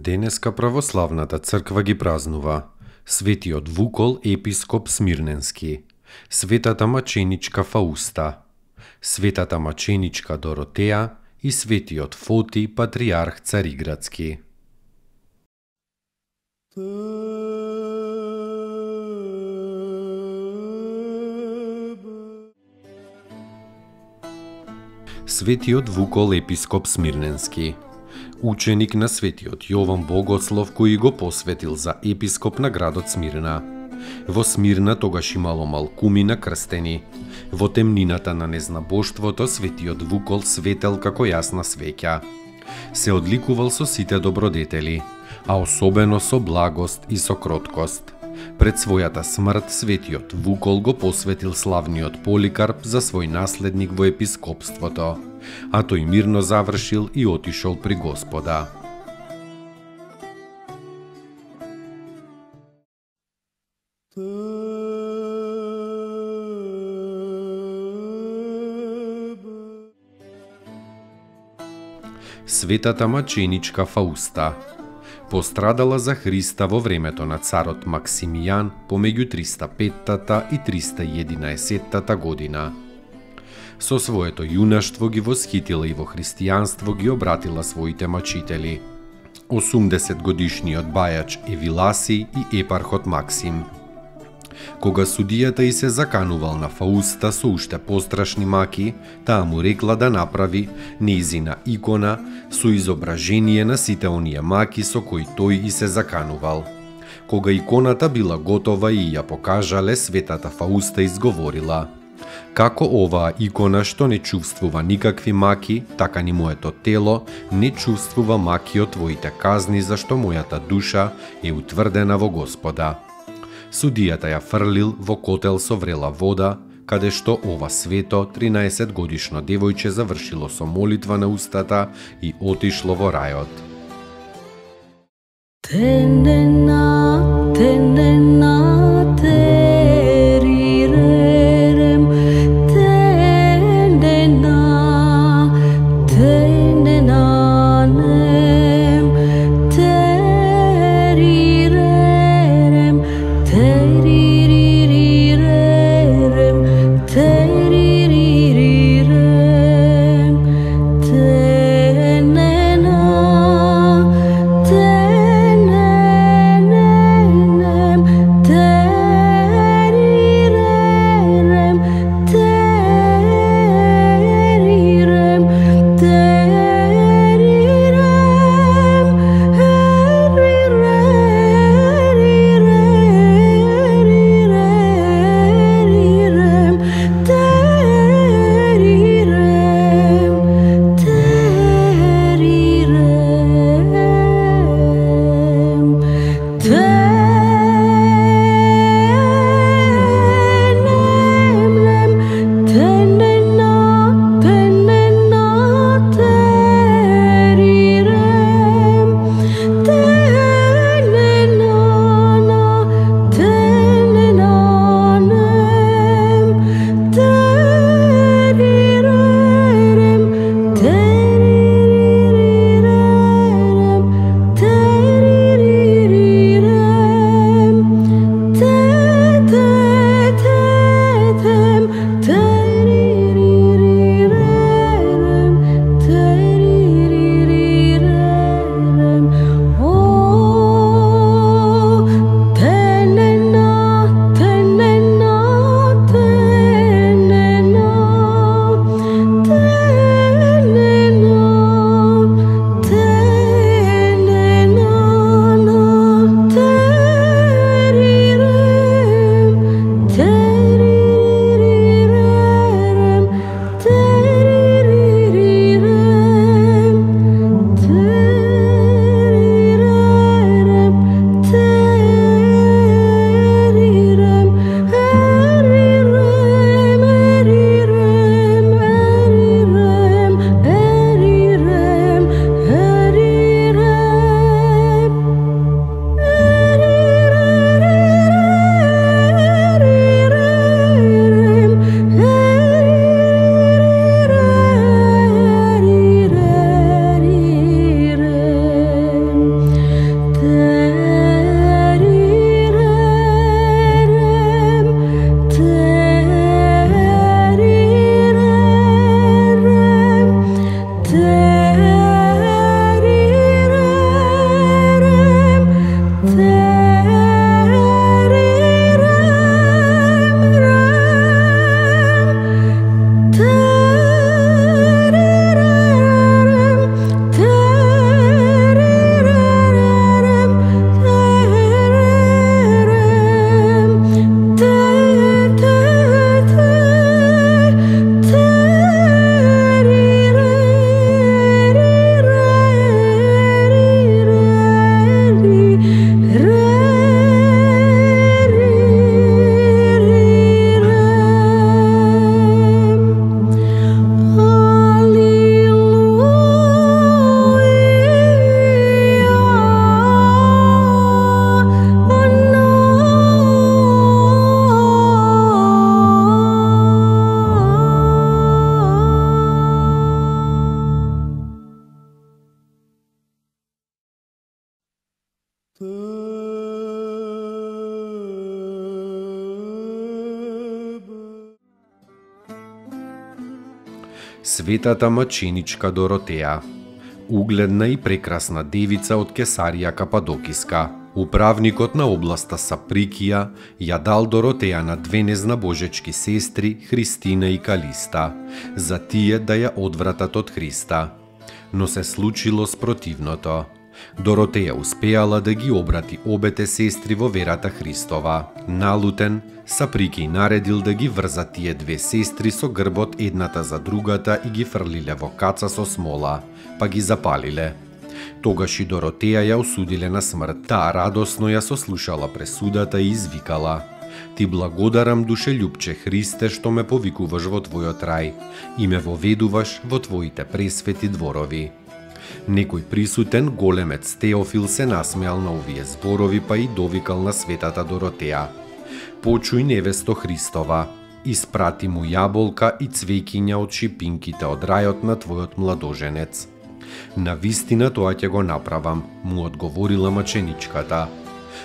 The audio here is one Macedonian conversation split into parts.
Денеска православната црква ги празнува Светиот Вукол епископ Смирненски, Светата маченичка Фауста, Светата маченичка Доротеја и Светиот Фоти патриарх Цариградски. Светиот Вукол епископ Смирненски, ученик на светиот Јован Богослов, кој го посветил за епископ на градот Смирна. Во Смирна тогаш имало малкумина крстени. Во темнината на незнабоштвото светиот Вукол светел како јасна свеќа. Се одликувал со сите добродетели, а особено со благост и со кроткост. Пред својата смрт светиот Вукол го посветил славниот Поликарп за свој наследник во епископството, а тој мирно завршил и отишол при Господа. Светата маченичка Фауста пострадала за Христа во времето на царот Максимијан помеѓу 305-та и 311-та година. Со своето јунаштво ги восхитила и во христијанство ги обратила своите мачители, 80 годишниот бајач Евиласий и епархот Максим. Кога судијата и се заканувал на Фауста со уште пострашни маки, таа му рекла да направи нејзина икона со изображение на сите оние маки со кои тој и се заканувал. Кога иконата била готова и ја покажале, светата Фауста изговорила: како оваа икона што не чувствува никакви маки, така ни моето тело не чувствува маки од твоите казни, зашто мојата душа е утврдена во Господа. Судијата ја фрлил во котел со врела вода, каде што ова свето 13 годишно девојче завршило со молитва на устата и отишло во рајот. Светата маченичка Доротеја, угледна и прекрасна девица од Кесарија Кападокиска. Управникот на областа Саприкија ја дал Доротеја на две незнабожечки сестри, Христина и Калиста, за тие да ја одвратат од Христа. Но се случило спротивното. Доротеја успеала да ги обрати обете сестри во верата Христова. Налутен, Саприкиј наредил да ги врзат тие две сестри со грбот едната за другата и ги фрлиле во каца со смола, па ги запалиле. Тогаш и Доротеја ја осудиле на смрт. Таа радосно ја сослушала пресудата и извикала: Ти благодарам, душелюбче Христе, што ме повикуваш во Твојот рај и ме воведуваш во Твоите пресвети дворови. Некој присутен големец Теофил се насмеал на овие зборови, па и довикал на светата Доротеја: Почуј, невесто Христова, испрати му јаболка и цвеќиња од шипинките од рајот на твојот младоженец. Навистина тоа ќе го направам, му одговорила маченичката.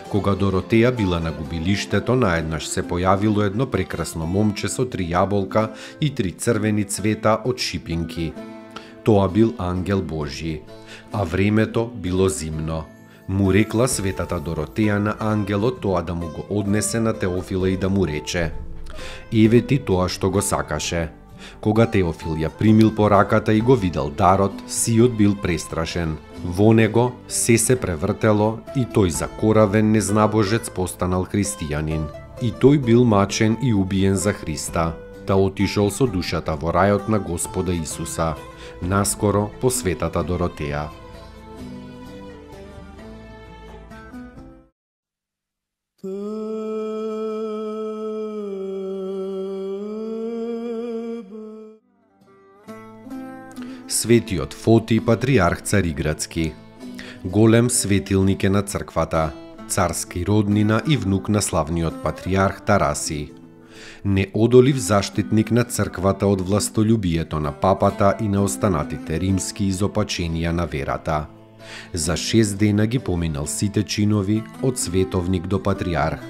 Кога Доротеја била на губилиштето, наеднаш се појавило едно прекрасно момче со 3 јаболка и 3 црвени цвета од шипинки. Тоа бил ангел Божји, а времето било зимно. Му рекла светата Доротеја на ангелот тоа да му го однесе на Теофила и да му рече: Еве ти тоа што го сакаше. Кога Теофил ја примил пораката и го видел дарот, сиот бил престрашен. Во него се превртело и тој закоравен незнабожец постанал христијанин. И тој бил мачен и убиен за Христа, та отишол со душата во рајот на Господа Исуса, наскоро по светата Доротеја. Светиот Фотий, патриарх Цариградски, голем светилник е на црквата, царски роднина и внук на славниот патриарх Тараси. Неодолив заштитник на црквата од властолюбието на папата и на останатите римски изопаченија на верата. За 6 дена ги поминал сите чинови од световник до патриарх.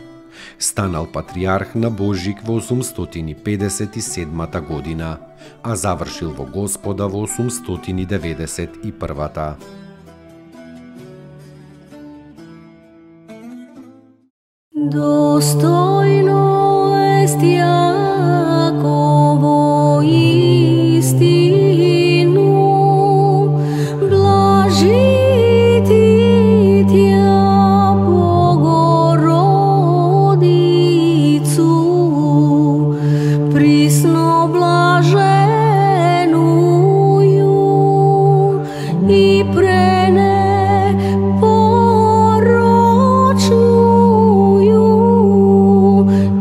Станал патриарх на Божик во 857 година, а завршил во Господа во 891. Достойно ест Јаково истину, блажити Тја Богородицу, присно блаженују и пренепорочнују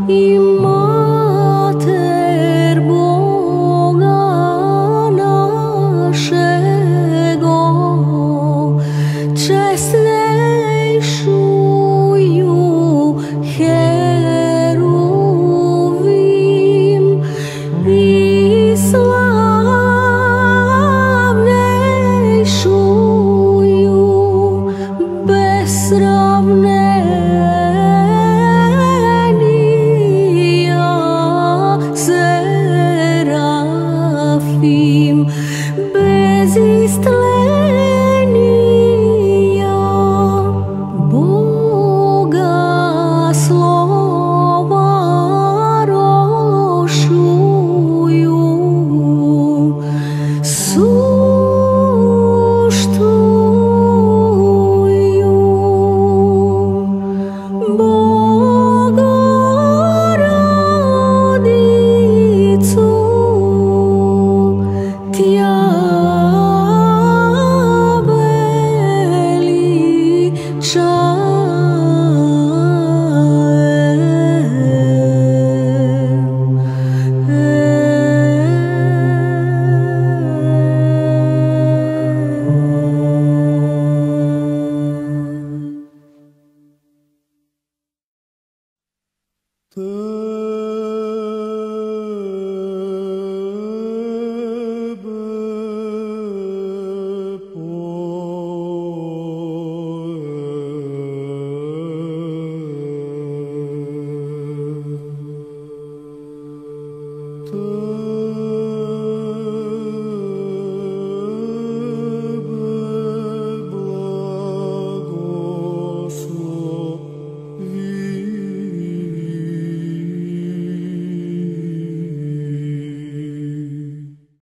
и Матер Бога нашего, честнейшую Херувим и славнейшую без сравнения Серафим, без истления